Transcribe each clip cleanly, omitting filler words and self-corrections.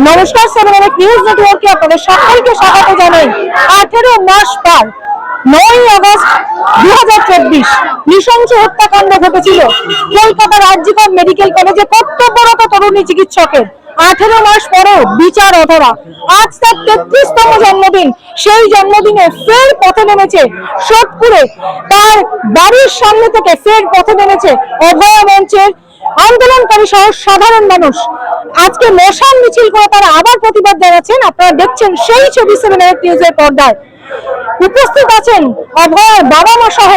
নমস্কার, seven news নেটওয়ার্কে আপনাদের সকলকে স্বাগত জানাই। 18 মাস পর 9 আগস্ট 2024 নৃশংস হত্যাকাণ্ড ঘটেছিল কলকাতার আরজিকর মেডিকেল কলেজে কর্তব্যরত তরুণী চিকিৎসকের। 18 মাস পরেও বিচার অধরা। আজ তার 33তম জন্মদিন। সেই জন্মদিনে ফের পথে নেমেছে সোদপুরে, তার বাড়ির সামনে থেকে ফের পথে নেমেছে অভয়া মঞ্চের আন্দোলনকারী সহ সাধারণ মানুষ। আজকে মশাল মিছিল করে তারা আবার প্রতিবাদ জানাচ্ছেন। আপনারা দেখছেন সেই ছবি 7 নিউজের পর্দায়। উপস্থিত আছেন অভয়ার বাবা মা সহ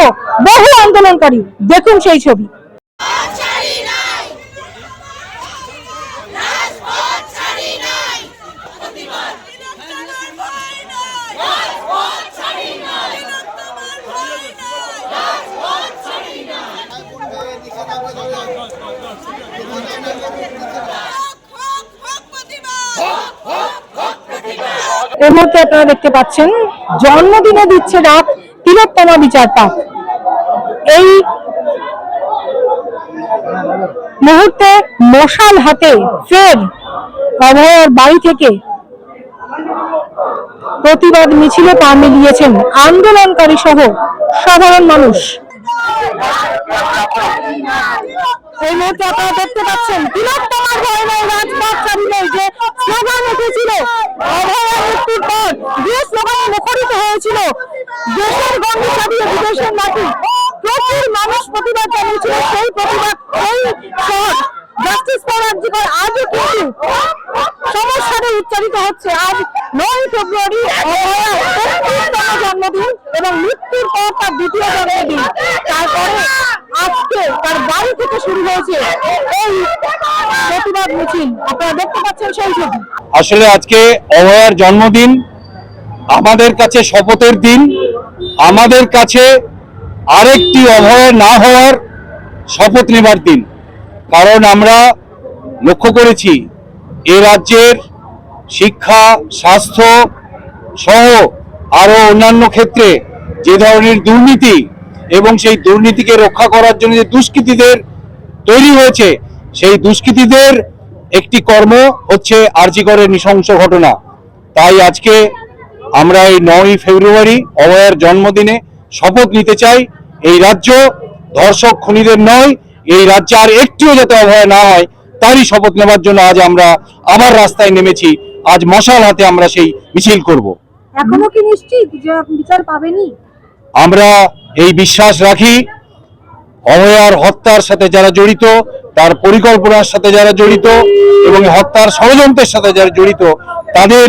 বহু আন্দোলনকারী। দেখুন সেই ছবি। এই মুহূর্তে আপনারা দেখতে পাচ্ছেন জন্মদিনে দিচ্ছে রাত 3তম বিচার পাক। এই মুহূর্তে মশাল হাতে ফের অভয়ার বাড়ি থেকে প্রতিবাদ মিছিলে পা মিলিয়েছেন আন্দোলনকারী সহ সাধারণ মানুষ। এই মুহূর্তে আপনারা দেখতে পাচ্ছেন তিলোত্তমার ভয় নয়, রাজপথ ছাড়ি নয় যে স্লোগান উঠেছিল অভয়া মৃত্যুর পর, যে স্লোগানে মুখরিত হয়েছিল দেশের গণ্ডি ছাড়িয়ে বিদেশের মাটি। প্রচুর মানুষ প্রতিবাদ জানিয়েছিল। সেই প্রতিবাদ এই শহর জাস্টিস ফর আরজিকর আজও কিন্তু সমস্যারে উচ্চারিত হচ্ছে। আজ 9 ফেব্রুয়ারি অভয়ার 33তম জন্মদিন এবং মৃত্যুর পর তার 2য় জন্মদিন। তারপরে আজকে তার বাড়ি থেকে শুরু হয়েছে এই প্রতিবাদ মিছিল। আপনারা দেখতে পাচ্ছেন সেই ছবি। আসলে আজকে অভয়ার জন্মদিন আমাদের কাছে শপথের দিন, আমাদের কাছে আরেকটি অভয়া না হওয়ার শপথ নেবার দিন। কারণ আমরা লক্ষ্য করেছি এ রাজ্যের শিক্ষা, স্বাস্থ্য সহ আরো অন্যান্য ক্ষেত্রে যে ধরনের দুর্নীতি এবং সেই দুর্নীতিকে রক্ষা করার জন্য যে দুষ্কৃতীদের তৈরি হয়েছে, সেই দুষ্কৃতীদের একটি কর্ম হচ্ছে আরজিকরের নৃশংস ঘটনা। তাই আজকে আমরা এই 9 ফেব্রুয়ারি অভয়ার জন্মদিনে শপথ নিতে চাই এই রাজ্য ধর্ষক খুনিদের নয়, এই রাজ্যে আর একটিও যাতে অভয়া না হয় তারই শপথ নেবার জন্য আজ আমরা আবার রাস্তায় নেমেছি। আজ মশাল হাতে আমরা সেই মিছিল করব। এখনো কি নিশ্চিত যে বিচার পাবেনি? আমরা এই বিশ্বাস রাখি অভয়ার হত্যার সাথে যারা জড়িত, তার পরিকল্পনার সাথে যারা জড়িত এবং হত্যার ষড়যন্ত্রের সাথে যারা জড়িত তাদের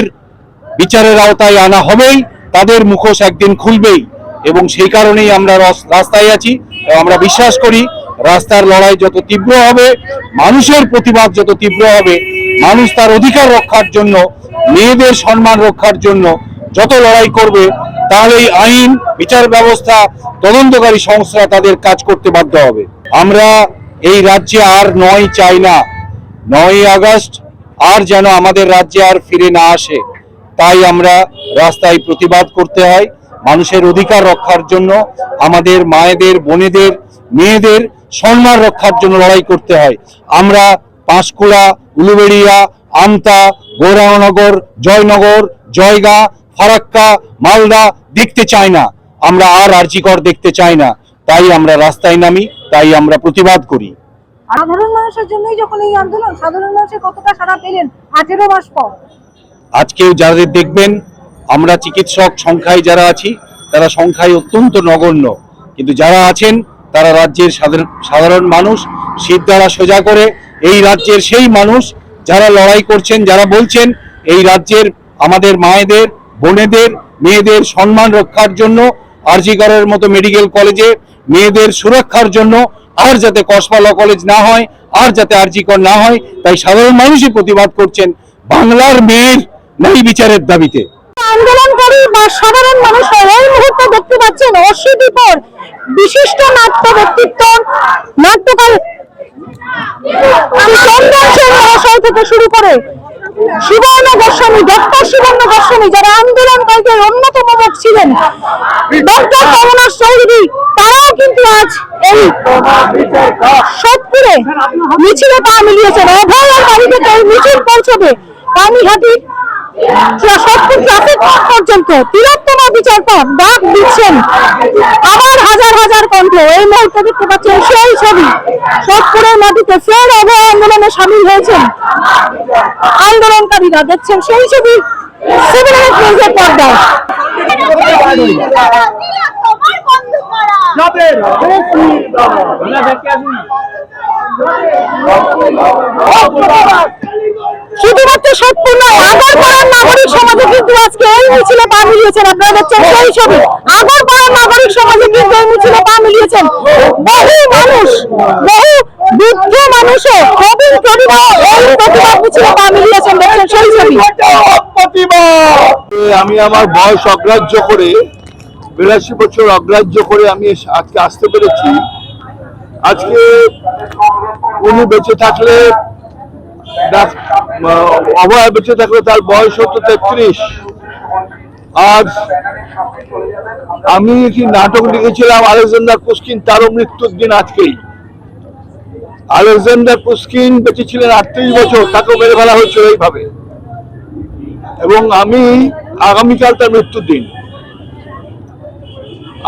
বিচারের আওতায় আনা হবেই, তাদের মুখোশ একদিন খুলবেই। এবং সেই কারণেই আমরা রাস্তায় আছি। আমরা বিশ্বাস করি রাস্তার লড়াই যত তীব্র হবে, মানুষের প্রতিবাদ যত তীব্র হবে, মানুষ তার অধিকার রক্ষার জন্য, মেয়েদের সম্মান রক্ষার জন্য যত লড়াই করবে, তাহলে এই আইন, বিচার ব্যবস্থা, তদন্তকারী সংস্থা তাদের কাজ করতে বাধ্য হবে। আমরা এই রাজ্যে আর 9 চাই না। 9 আগস্ট আর যেন আমাদের রাজ্যে আর ফিরে না আসে। তাই আমরা রাস্তায় প্রতিবাদ করতে হয় মানুষের অধিকার রক্ষার জন্য, আমাদের মায়েদের, বোনেদের, মেয়েদের সম্মান রক্ষার জন্য লড়াই করতে হয়। আমরা পাঁশকুড়া, উলুবেড়িয়া, আমতা, গৌরাঙ্গনগর, জয়নগর, জয়গাঁ, ফারাক্কা, মালদা দেখতে চাই না। আমরা আর আরজিকর দেখতে চাই না। তাই আমরা রাস্তায় নামি, তাই আমরা প্রতিবাদ করি। সাধারণ মানুষের জন্যই যখন এই আন্দোলন, সাধারণ মানুষের কতটা সাড়া পেলেন 18 মাস পর? আজকেও যাদের দেখবেন, আমরা চিকিৎসক সংখ্যায় যারা আছি তারা সংখ্যায় অত্যন্ত নগণ্য, কিন্তু যারা আছেন তারা রাজ্যের সাধারণ মানুষ, শীত দ্বারা সোজা করে এই রাজ্যের সেই মানুষ যারা লড়াই করছেন, যারা বলছেন এই রাজ্যের আমাদের মায়েদের, বোনেদের, মেয়েদের সম্মান রক্ষার জন্য, আরজিকরের মতো মেডিকেল কলেজে মেয়েদের সুরক্ষার জন্য আর যাতে কসবা ল কলেজ না হয়, আর যাতে আরজিকর না হয়, তাই সাধারণ মানুষই প্রতিবাদ করছেন বাংলার মেয়ের ন্যায় বিচারের দাবিতে। আন্দোলনকারী বা সাধারণ মানুষ এই মুহূর্তে দেখতে পাচ্ছেন অশীতিপর বিশিষ্ট নাট্য ব্যক্তিত্ব, নাট্যকার চন্দন সেন মহাশয় থেকে শুরু করে শিবর্ণ গোস্বামী, ডক্টর শিবর্ণ গোস্বামী যারা আন্দোলনকারীদের অন্যতম মুখ ছিলেন, ডক্টর কমলাস চৌধুরী, তারাও কিন্তু আজ এই সোদপুরে মিছিলে পা মিলিয়েছেন। অভয়ার বাড়ি থেকে এই মিছিল পৌঁছবে পানিহাটি সোদপুর ট্রাফিক কোর্ট পর্যন্ত তিলোত্তমা বিচার পাক ডাক দিচ্ছেন আবার হাজার হাজার কণ্ঠ। এই মুহূর্তে দেখতে পাচ্ছেন সেই ছবি, সোদপুরের মাটিতে ফের অভয় আন্দোলনে সামিল হয়েছেন আন্দোলনকারীরা। দেখছেন সেই ছবি সিভিল নিউজের পর্দায়। শুধুমাত্র সোদপুর নয়, আগরপাড়ার নাগরিক সমাজে কিন্তু আজকে এই মিছিলে পা মিলিয়েছেন। আপনারা দেখছেন সেই ছবি, আগরপাড়ার নাগরিক সমাজে কিন্তু এই মিছিলে পা মিলিয়েছেন বহু মানুষ, বহু বৃদ্ধ মানুষও প্রবীণ প্রবীণাও এই প্রতিবাদ মিছিলে পা মিলিয়েছেন। দেখছেন সেই ছবি। আমি আমার বয়স অগ্রাহ্য করে 82 বছর অগ্রাহ্য করে আমি আজকে আসতে পেরেছি। আজকে উনি বেঁচে থাকলে, অভয় বেঁচে থাকলে তার বয়স হতো 33। আজ আমি কি নাটক লিখেছিলাম আলেকজান্ডার পুশকিন, তারও মৃত্যুর দিন আজকেই। আলেকজান্ডার পুশকিন বেঁচে ছিলেন 38 বছর, তাকেও মেরে ফেলা হয়েছিল এইভাবে, এবং আমি আগামীকাল তার মৃত্যুর দিন।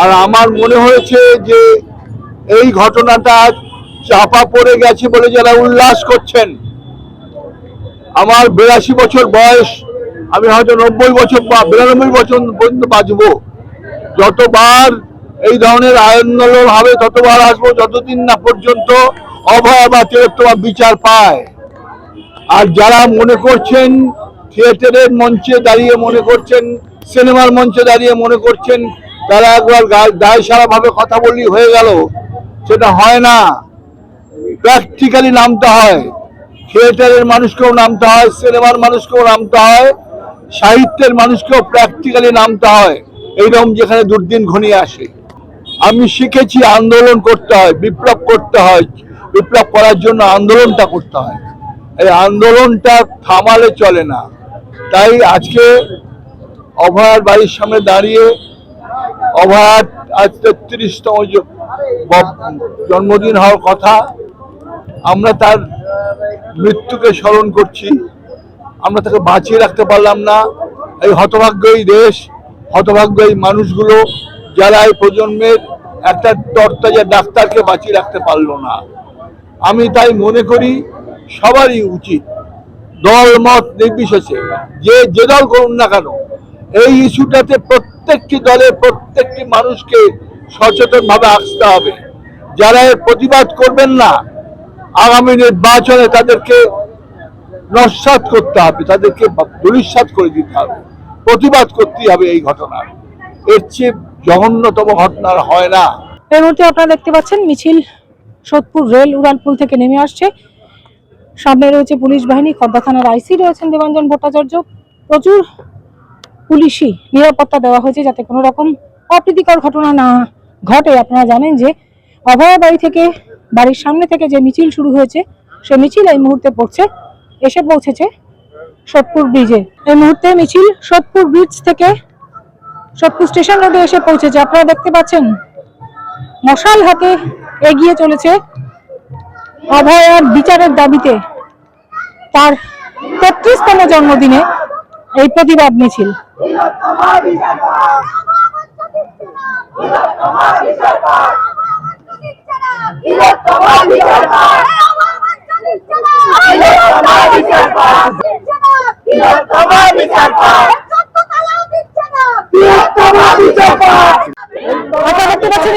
আর আমার মনে হয়েছে যে এই ঘটনাটা চাপা পড়ে গেছে বলে যারা উল্লাস করছেন। আমার 82 বছর বয়স, আমি হয়তো 90 বছর বা 92 বছর পর্যন্ত বাঁচব। যতবার এই ধরনের আন্দোলন হবে ততবার আসবো, যতদিন না পর্যন্ত অভয় বা তিলোত্তমা বিচার পায়। আর যারা মনে করছেন থিয়েটারের মঞ্চে দাঁড়িয়ে মনে করছেন, সিনেমার মঞ্চে দাঁড়িয়ে মনে করছেন তারা একবার দায় সারা ভাবে কথা বললি হয়ে গেল, সেটা হয় না। প্র্যাকটিক্যালি নামতে হয়, থিয়েটারের মানুষকেও নামতে হয়, সিনেমার মানুষকেও নামতে হয়, সাহিত্যের মানুষকেও প্র্যাকটিক্যালি নামতে হয়, এইরকম যেখানে দুর্দিন ঘনিয়ে আসে। আমি শিখেছি আন্দোলন করতে হয়, বিপ্লব করতে হয়, বিপ্লব করার জন্য আন্দোলনটা করতে হয়। এই আন্দোলনটা থামালে চলে না। তাই আজকে অভয়ার বাড়ির সামনে দাঁড়িয়ে, অভয়ার আজ 33তম জন্মদিন হওয়ার কথা, আমরা তার মৃত্যুকে স্মরণ করছি। আমরা তাকে বাঁচিয়ে রাখতে পারলাম না। এই হতভাগ্য এই দেশ, হতভাগ্য এই মানুষগুলো যারা এই প্রজন্মের একটা তরতাজা ডাক্তারকে বাঁচিয়ে রাখতে পারলো না। আমি তাই মনে করি সবারই উচিত, দল মত নির্বিশেষে যে দল করুন না কেন, এই ইস্যুটাতে প্রত্যেকটি দলের প্রত্যেকটি মানুষকে সচেতন ভাবে আসতে হবে। যারা এর প্রতিবাদ করবেন না, আগামী নির্বাচনে তাদেরকে নস্যাৎ করতে হবে, তাদেরকে ধূলিসাৎ করে দিতে হবে, প্রতিবাদ করতেই হবে এই ঘটনার। এর চেয়ে জঘন্যতম ঘটনা হয় না। এই মুহূর্তে আপনারা দেখতে পাচ্ছেন মিছিল সোদপুর রেল উড়ালপুল থেকে নেমে আসছে। সামনে রয়েছে পুলিশ বাহিনী, খর্দা থানার আইসি রয়েছেন দেবাঞ্জন ভট্টাচার্য। প্রচুর পুলিশি নিরাপত্তা দেওয়া হয়েছে যাতে কোনো রকম অপ্রীতিকর ঘটনা না ঘটে। আপনারা জানেন যে অভয় বাড়ি থেকে, বাড়ির সামনে থেকে যে মিছিল শুরু হয়েছে, সে মিছিল এই মুহূর্তে এসে পৌঁছেছে সোদপুর ব্রিজে। এই মুহূর্তে মিছিল সোদপুর ব্রিজ থেকে সোদপুর স্টেশন রোডে এসে পৌঁছেছে। আপনারা দেখতে পাচ্ছেন মশাল হাতে এগিয়ে চলেছে অভয়ার বিচারের দাবিতে তার 33তম জন্মদিনে এই প্রতিবাদ মিছিল।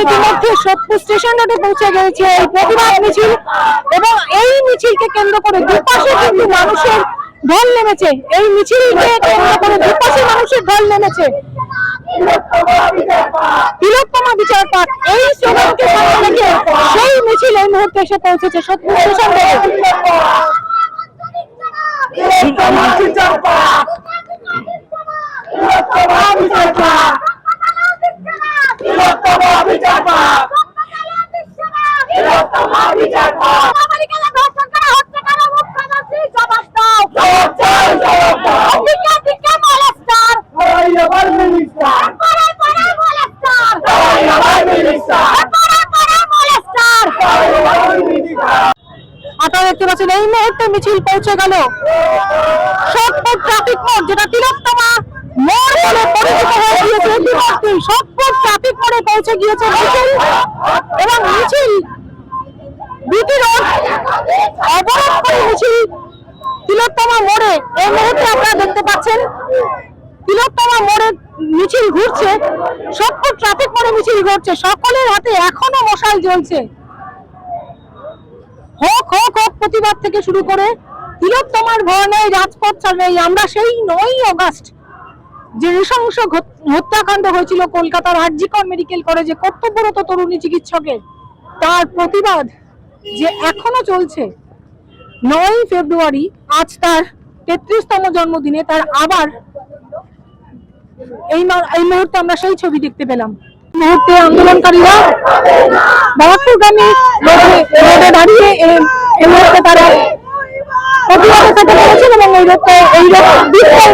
ইতিমধ্যে সোদপুর স্টেশন রোডে পৌঁছে গেছে এই প্রতিবাদ মিছিল, এবং এই মিছিলকে কেন্দ্র করে দুপাশে কিন্তু মানুষের ঢল নেমেছে। এই মিছিলকে কেন্দ্র করে দুপাশে মানুষের ঢল নেমেছে। তিলোত্তমা বিচার পাক, এই স্লোগানকে সামনে রেখে সেই মিছিল এই মুহূর্তে এসে পৌঁছেছে সোদপুর স্টেশন রোডে। আপনারা দেখতে পাচ্ছেন এই মুহূর্তে মিছিল পৌঁছে গেল সোদপুর ট্রাফিক মোড়, যেটা তিলোত্তমা মোড় বলে পরিচিত হয়ে গিয়েছে। ইতিমধ্যেই সোদপুর ট্রাফিক মোড়ে পৌঁছে গিয়েছে মিছিল, এবং মিছিল বিটি রোড অবরোধ করে মিছিল তিলোত্তমা মোড়ে এই মুহূর্তে আপনারা দেখতে পাচ্ছেন তিলোত্তমা মোড়ে মিছিল ঘুরছে, সোদপুর ট্রাফিক মোড়ে মিছিল ঘুরছে। সকলের হাতে এখনো মশাল জ্বলছে। হোক হোক হোক প্রতিবাদ থেকে শুরু করে তিলোত্তমার ভয় নেই, রাজপথ ছাড় নেই। আমরা সেই 9ই আগস্ট যে নৃশংস হত্যাকাণ্ড হয়েছিল কলকাতার আরজিকর মেডিকেল কলেজে কর্তব্যরত তরুণী চিকিৎসকের, তার প্রতিবাদ যে এখনো চলছে। 9ই ফেব্রুয়ারি আজ তার 33তম জন্মদিনে তার আবার এই মুহূর্তে আমরা সেই ছবি দেখতে পেলাম। মুহূর্তে আন্দোলনকারীরা বারাকপুরগামী রোডে দাঁড়িয়ে এই মুহূর্তে তারা প্রতিবাদের সাথে করেছেন, এবং এই রোডটা এই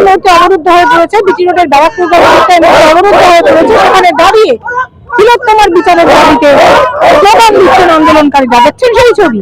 মুহূর্তে অবরুদ্ধ হয়ে পড়েছে। বিটি রোডের বারাকপুরগামী রোডটা এই মুহূর্তে অবরুদ্ধ হয়ে পড়েছে। সেখানে দাঁড়িয়ে তিলোত্তমার বিচারের দাবিতে স্লোগান দিচ্ছেন আন্দোলনকারীরা। দেখছেন সেই ছবি।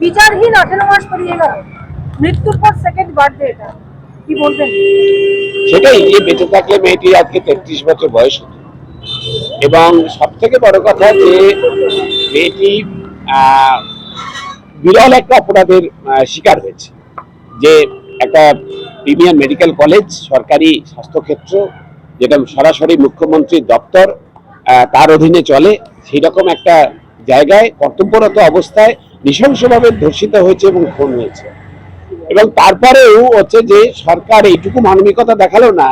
বিচারহীন 18 মাস পেরিয়ে গেল, মৃত্যুর পর সেকেন্ড বার্থডে, এটা কি বলবেন? সেটাই, যে বেঁচে থাকলে মেয়েটি আজকে 33 বছর বয়স হতো, এবং সব থেকে বড় কথা যে মেয়েটি বিরল একটা অপরাধের শিকার হয়েছে। যে একটা প্রিমিয়ার মেডিকেল কলেজ, সরকারি স্বাস্থ্যক্ষেত্র, যেটা সরাসরি মুখ্যমন্ত্রীর দপ্তর, তার অধীনে চলে, সেই রকম একটা জায়গায় কর্তব্যরত অবস্থায় নৃশংসভাবে ধর্ষিত হয়েছে এবং খুন হয়েছে। এবং তারপরেও হচ্ছে যে সরকার এইটুকু মানবিকতা দেখালো না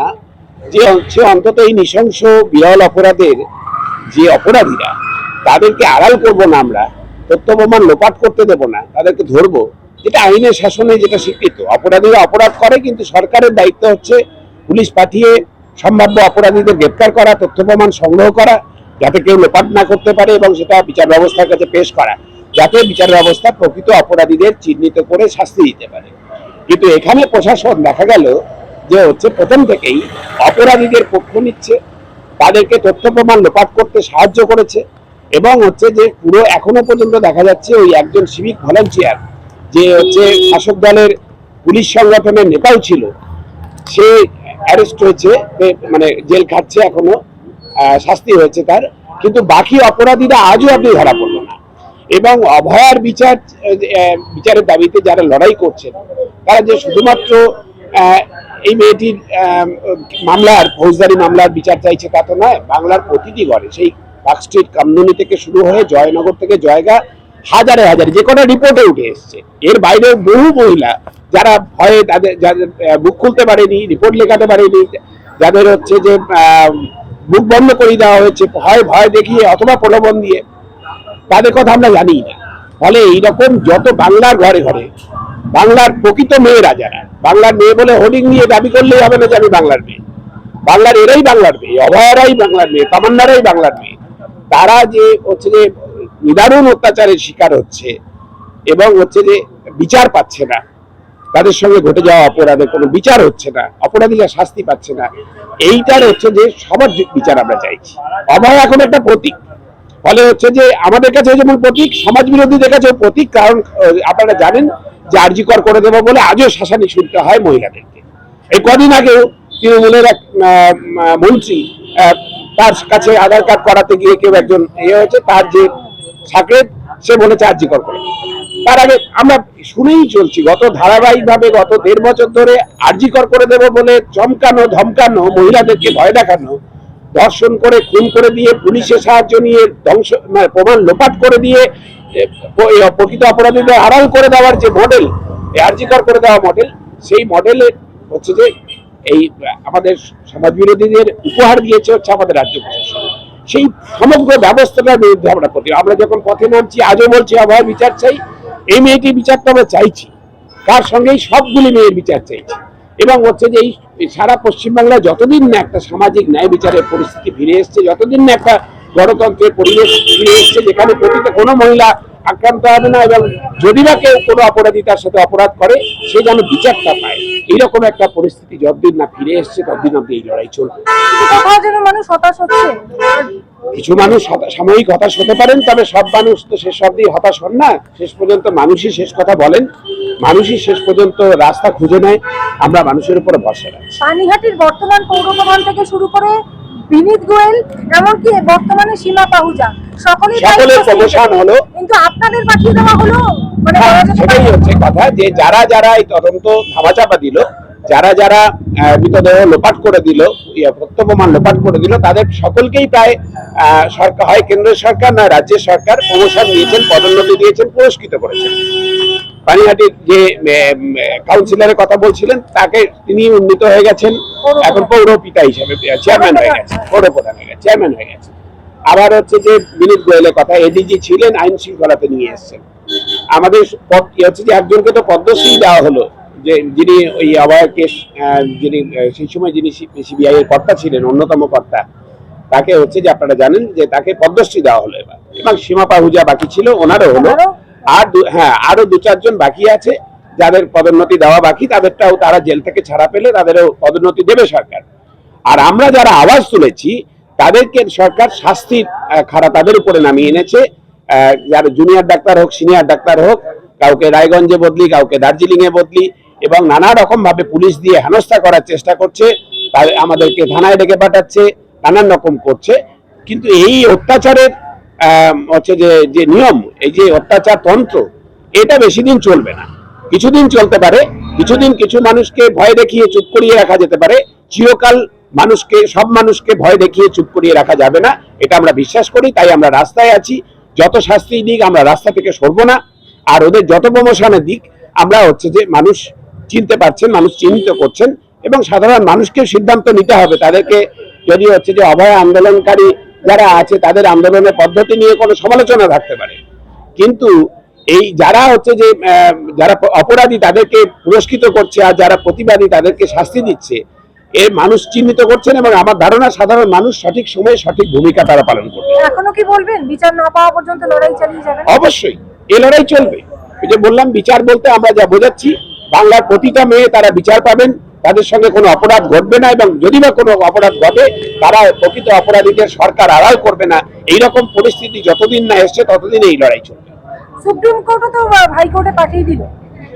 যে হচ্ছে অন্তত এই নৃশংস বিরল অপরাধের যে অপরাধীরা, তাদেরকে আড়াল করব না, আমরা তথ্য প্রমাণ লোপাট করতে দেব না, তাদেরকে ধরবো, যেটা আইনের শাসনে যেটা স্বীকৃত। অপরাধীরা অপরাধ করে, কিন্তু সরকারের দায়িত্ব হচ্ছে পুলিশ পাঠিয়ে সম্ভাব্য অপরাধীদের গ্রেপ্তার করা, তথ্য প্রমাণ সংগ্রহ করা, যাতে কেউ লোপাট না করতে পারে, এবং সেটা বিচার ব্যবস্থার কাছে পেশ করা, যাতে বিচার ব্যবস্থা প্রকৃত অপরাধীদের চিহ্নিত করে শাস্তি দিতে পারে। কিন্তু এখানে প্রশাসন দেখা গেল যে হচ্ছে প্রথম থেকেই অপরাধীদের পক্ষ নিচ্ছে, তাদেরকে তথ্য প্রমাণ লোপাট করতে সাহায্য করেছে, এবং হচ্ছে যে পুরো এখনো পর্যন্ত দেখা যাচ্ছে ওই একজন সিভিক ভলান্টিয়ার, যে হচ্ছে শাসক দলের পুলিশ সংগঠনের নেতাও ছিল, সে অ্যারেস্ট হয়েছে, মানে জেল খাটছে, এখনো শাস্তি হয়েছে তার, কিন্তু বাকি অপরাধীরা আজও আপনি ধরা পড়লো না। এবং অভয়ার বিচারের দাবিতে যারা লড়াই করছেন, তারা যে শুধুমাত্র এই মেয়েটির মামলার, ফৌজদারি মামলার বিচার চাইছে তা তো নয়, বাংলার প্রতিটি ঘরে, সেই পার্ক স্ট্রিট, কামদুনি থেকে শুরু হয়ে জয়নগর থেকে জয়গা, হাজারে হাজারে যে কটা রিপোর্টে উঠে এসছে, এর বাইরে বহু মহিলা যারা ভয়ে তাদের যাদের বুক খুলতে পারেনি, রিপোর্ট লেখাতে পারেনি, যাদের হচ্ছে যে বুক বন্ধ করে দেওয়া হয়েছে ভয় দেখিয়ে অথবা প্রলোভন দিয়ে, তাদের কথা আমরা জানি না। ফলে এইরকম যত বাংলার ঘরে ঘরে বাংলার প্রকৃত মেয়েরা, যারা বাংলার মেয়ে বলে হোর্ডিং নিয়ে দাবি করলেই হবে না যে আমি বাংলার মেয়ে, বাংলার এরাই বাংলার মেয়ে, অভয়ারাই বাংলার মেয়ে, তামান্নারাই বাংলার মেয়ে, তারা যে হচ্ছে যে নিদারুণ অত্যাচারের শিকার হচ্ছে এবং হচ্ছে যে বিচার পাচ্ছে না, তাদের সঙ্গে ঘটে যাওয়া অপরাধের কোনো বিচার হচ্ছে না, অপরাধীরা শাস্তি পাচ্ছে না, এইটার হচ্ছে যে সবার বিচার আমরা চাইছি। অভয় এখন একটা প্রতীক, ফলে হচ্ছে যে আমাদের কাছে যেমন প্রতীক, সমাজ বিরোধীদের কাছে প্রতীক। কারণ আপনারা জানেন যে আরজি কর করে দেবো বলে আজও শাসানি শুনতে হয় মহিলাদেরকে। এই কদিন আগেও তৃণমূলের এক মন্ত্রী, তার কাছে আধার কার্ড করাতে গিয়ে কেউ একজন হয়েছে, তার যে সাকরেত, সে বলেছে আরজি কর করে। তার আগে আমরা শুনেই চলছি গত ধারাবাহিকভাবে গত 1.5 বছর ধরে আরজি কর করে দেবো বলে চমকানো ধমকানো, মহিলাদেরকে ভয় দেখানো, ধর্ষণ করে খুন করে দিয়ে পুলিশের সাহায্য নিয়ে ধ্বংস প্রমাণ লোপাট করে দিয়ে প্রকৃত অপরাধীদের আড়াল করে দেওয়ার যে মডেল, আরজি কর করে দেওয়া মডেল, সেই মডেলের হচ্ছে যে এই আমাদের সমাজ বিরোধীদের উপহার দিয়েছে হচ্ছে আমাদের রাজ্য প্রশাসন। সেই সমগ্র ব্যবস্থাটার বিরুদ্ধে আমরা আমরা যখন পথে নামছি, আজও বলছি অভয় বিচার চাই। এই মেয়েটির বিচারটা আমরা চাইছি, তার সঙ্গেই সবগুলি মেয়ের বিচার চাইছি। এবং হচ্ছে যে এই সারা পশ্চিমবাংলায় যতদিন না একটা সামাজিক ন্যায় বিচারের পরিস্থিতি ফিরে এসছে, যতদিন না একটা গণতন্ত্রের পরিবেশ ফিরে এসছে যেখানে প্রতিটা কোনো মহিলা আক্রান্ত হবে না, এবং যদি বা কেউ কোনো অপরাধী তার সাথে অপরাধ করে সে যেন বিচারটা পায়, এইরকম একটা পরিস্থিতি যতদিন না ফিরে এসছে ততদিন অব্দি এই লড়াই চলবে। মানুষ হতাশ হচ্ছে, কিছু মানুষ সাময়িক হতাশ হতে পারেন, তবে সব মানুষ তো শেষ অব্দি হতাশ হন না। শেষ পর্যন্ত মানুষই শেষ কথা বলেন, মানুষই শেষ পর্যন্ত রাস্তা খুঁজে নেয়। আমরা মানুষের উপরে ভরসা রাখছি। পানিহাটির বর্তমান পৌরপ্রধান থেকে শুরু করে বিনীত গোয়েল, এমনকি বর্তমানে সীমা পাহুজা, সকলের প্রমোশন হলো, কিন্তু আপনাদের পাঠিয়ে দেওয়া হলো। মানে সেটাই হচ্ছে কথা, যে যারা যারা এই তদন্ত ধামাচাপা দিল, যারা যারা মৃতদেহ লোপাট করে দিল, তথ্য প্রমাণ লোপাট করে দিল, তাদের সকলকেই প্রায় সরকার, হয় কেন্দ্রের সরকার না রাজ্যের সরকার, প্রমোশন দিয়েছেন, পদোন্নতি দিয়েছেন, পুরস্কৃত করেছেন। পানিহাটির যে কাউন্সিলরের কথা বলছিলেন তাকে, তিনি উন্নীত হয়ে গেছেন এখন পৌর পিতা হিসেবে, চেয়ারম্যান হয়ে গেছে, পৌর প্রধান হয়ে গেছে, চেয়ারম্যান হয়ে গেছে। আবার হচ্ছে যে বিনীত গোয়েলের কথা, এডিজি ছিলেন, আইন শৃঙ্খলাতে নিয়ে এসছেন। আমাদের হচ্ছে যে একজনকে তো পদ্মশ্রী দেওয়া হলো, যে যিনি ওই অভয় কেস, যিনি সেই সময় যিনি সিবিআই এর কর্তা ছিলেন, অন্যতম কর্তা, তাকে হচ্ছে যে আপনারা জানেন যে তাকে পদ্মশ্রী দেওয়া হলো এবার। এবং সীমা পাহুজা বাকি ছিল, ওনারও হলো। আর আরো 2-4 জন বাকি আছে যাদের পদোন্নতি দেওয়া বাকি, তাদেরটাও তারা জেল থেকে ছাড়া পেলে তাদেরও পদোন্নতি দেবে সরকার। আর আমরা যারা আওয়াজ তুলেছি তাদেরকে সরকার শাস্তির খাড়া তাদের উপরে নামিয়ে এনেছে। যারা জুনিয়র ডাক্তার হোক, সিনিয়র ডাক্তার হোক, কাউকে রায়গঞ্জে বদলি, কাউকে দার্জিলিং এ বদলি, এবং নানা রকম ভাবে পুলিশ দিয়ে হেনস্থা করার চেষ্টা করছে, আমাদেরকে থানায় ডেকে পাঠাচ্ছে, নানান রকম করছে। কিন্তু এই অত্যাচারের হচ্ছে যে নিয়ম, এই যে অত্যাচার তন্ত্র, এটা বেশি দিন চলবে না। কিছুদিন চলতে পারে, কিছুদিন কিছু মানুষকে ভয় দেখিয়ে চুপ করিয়ে রাখা যেতে পারে, চিরকাল সব মানুষকে ভয় দেখিয়ে চুপ করিয়ে রাখা যাবে না, এটা আমরা বিশ্বাস করি। তাই আমরা রাস্তায় আছি, যত শাস্তি দিক আমরা রাস্তা থেকে সরবো না। আর ওদের যত প্রমোশনের দিক, আমরা হচ্ছে যে মানুষ চিনতে পারছেন, মানুষ চিহ্নিত করছেন, এবং সাধারণ মানুষকে সিদ্ধান্ত নিতে হবে। তাদেরকে যদি হচ্ছে যে অভয় আন্দোলনকারী যারা আছে তাদের আন্দোলনের পদ্ধতি নিয়ে কোনো সমালোচনা থাকতে পারে, কিন্তু এই যারা হচ্ছে যে যারা অপরাধী তাদেরকে পুরস্কৃত করছে, আর যারা প্রতিবাদী তাদেরকে শাস্তি দিচ্ছে, এর মানুষ চিহ্নিত করছেন। এবং আমার ধারণা সাধারণ মানুষ সঠিক সময়ে সঠিক ভূমিকা তারা পালন করবে। এখনো কি বলবেন বিচার না পাওয়া পর্যন্ত লড়াই চালিয়ে যাবেন? অবশ্যই এই লড়াই চলবে। এই যে বললাম, বিচার বলতে আমরা যা বোঝাচ্ছি, বাংলার প্রতিটা মেয়ে তারা বিচার পাবেন, তাদের সঙ্গে কোনো অপরাধ ঘটবে না, এবং যদি বা কোনো অপরাধ ঘটে তারা প্রকৃত অপরাধীদের সরকার আড়াল করবে না। এইরকম পরিস্থিতি যতদিন না এসছে ততদিন এই লড়াই চলবে। সুপ্রিম কোর্টও তো হাইকোর্টে পাঠিয়ে দিল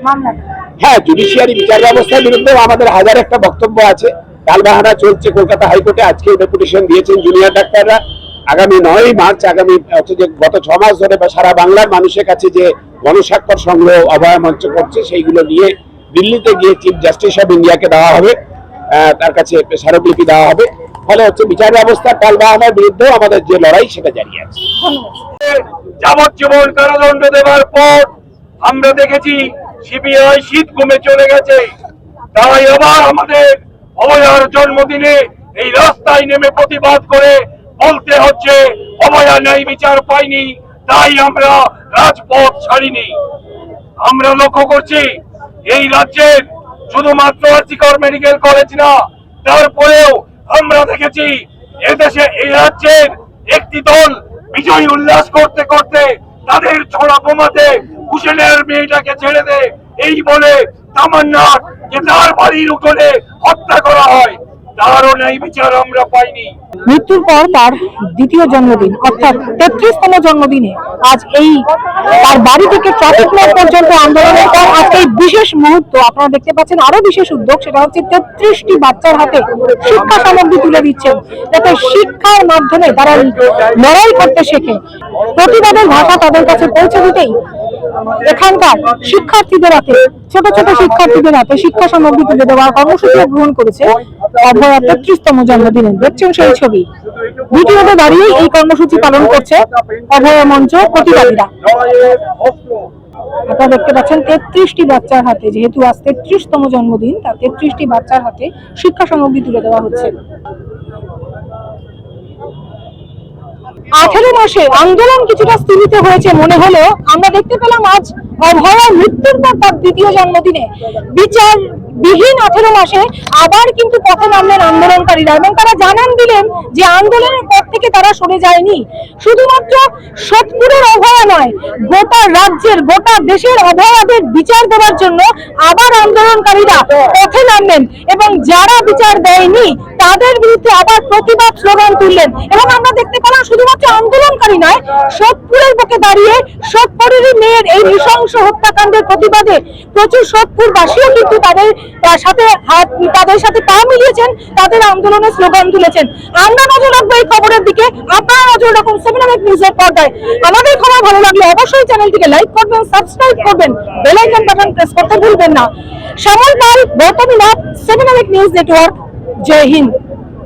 মামলাটা। হ্যাঁ, জুডিশিয়ারি বিচার ব্যবস্থার বিরুদ্ধে আমাদের হাজার একটা বক্তব্য আছে, টালবাহানা চলছে কলকাতা হাইকোর্টে। আজকে ডেপুটেশন দিয়েছেন জুনিয়র ডাক্তাররা। আগামী 9ই মার্চ, আগামী হচ্ছে যে গত 6 মাস ধরে বা সারা বাংলার মানুষের কাছে যে গণস্বাক্ষর সংগ্রহ অভয় মঞ্চ করছে, সেইগুলো নিয়ে দিল্লিতে গিয়ে চিফ জাস্টিস অফ ইন্ডিয়াকে দেওয়া হবে, তার কাছে স্মারকলিপি দেওয়া হবে। ফলে হচ্ছে বিচার ব্যবস্থা টালবাহানার বিরুদ্ধেও আমাদের যে লড়াই সেটা জারি আছে। যাবজ্জীবন কারাদণ্ড দেওয়ার পর আমরা দেখেছি সিবিআই শীত ঘুমে চলে গেছে। তাই আবার আমাদের অভয়ার জন্মদিনে এই রাস্তায় নেমে প্রতিবাদ করে বলতে হচ্ছে অভয়া ন্যায় বিচার পাইনি, তাই আমরা রাজপথ ছাড়িনি। আমরা লক্ষ্য করছি এই রাজ্যের শুধুমাত্র আরজিকর মেডিকেল কলেজ না, তারপরেও আমরা দেখেছি এদেশে এই রাজ্যের একটি দল বিজয় উল্লাস করতে করতে তাদের ছোড়া বোমাতে হুসেনের মেয়েটাকে ছেড়ে দে এই বলে তামান্নার যে তার বাড়ির উঠোনে হত্যা করা হয়, তারও ন্যায় বিচার আমরা পাইনি। মৃত্যুর পর তার দ্বিতীয় জন্মদিন অর্থাৎ 33তম জন্মদিনে আজ এই তার বাড়ি থেকে ট্রাফিক মোড় পর্যন্ত আন্দোলনের পর আজকে এই বিশেষ মুহূর্ত আপনারা দেখতে পাচ্ছেন। আরো বিশেষ উদ্যোগ, সেটা হচ্ছে 33টি বাচ্চার হাতে শিক্ষা সামগ্রী তুলে দিচ্ছেন, যাতে শিক্ষার মাধ্যমে তারা লড়াই করতে শেখে। প্রতিবাদের ভাষা তাদের কাছে পৌঁছে দিতেই এখানকার শিক্ষার্থীদের হাতে, ছোট ছোট শিক্ষার্থীদের হাতে শিক্ষা সামগ্রী তুলে দেওয়ার কর্মসূচি গ্রহণ করেছে অভয়ার 33তম জন্মদিনে। দেখছেন সেই ছবি, ভিডিওতে দাঁড়িয়ে এই কর্মসূচি পালন করছে অভয়া মঞ্চ প্রতিবাদীরা। আপনারা দেখতে পাচ্ছেন 33টি বাচ্চার হাতে, যেহেতু আজ 33তম জন্মদিন, তার 33টি বাচ্চার হাতে শিক্ষা সামগ্রী তুলে দেওয়া হচ্ছে। 18 মাসে আন্দোলন কিছুটা স্থিমিত হয়েছে মনে হলো, আমরা দেখতে পেলাম আজ অভয়ার মৃত্যুর পর তার দ্বিতীয় জন্মদিনে বিচার বিহীন 18 মাসে আবার কিন্তু পথে নামলেন আন্দোলনকারীরা, এবং তারা জানান দিলেন যে আন্দোলনের পর থেকে তারা সরে যায়নি। শুধুমাত্র সোদপুরের অভয়া নয়, গোটা রাজ্যের গোটা দেশের অভয়াদের বিচার দেওয়ার জন্য আবার আন্দোলনকারীরা পথে নামলেন, এবং যারা বিচার দেয়নি তাদের বিরুদ্ধে আবার প্রতিবাদ স্লোগান তুললেন। এবং আমরা দেখতে পেলাম শুধুমাত্র আন্দোলনকারী নয়, সোদপুরের বুকে দাঁড়িয়ে সোদপুরেরই মেয়ের এই নৃশংস হত্যাকাণ্ডের প্রতিবাদে প্রচুর সোদপুরবাসীও কিন্তু তাদের সাথে পা মিলিয়েছেন, তাদের আন্দোলনের স্লোগান তুলেছেন। আমরা নজর রাখবো এই খবরের দিকে, আপনারা নজর রাখুন 7 নিউজের পর্দায়। আমাদের খবর ভালো লাগলে অবশ্যই চ্যানেলটিকে লাইক করবেন, সাবস্ক্রাইব করবেন, বেল আইকন বাটন প্রেস করতে ভুলবেন না। শ্যামল পাল, গৌতমী নাথ, 7 নিউজ নেটওয়ার্ক। জয় হিন্দ।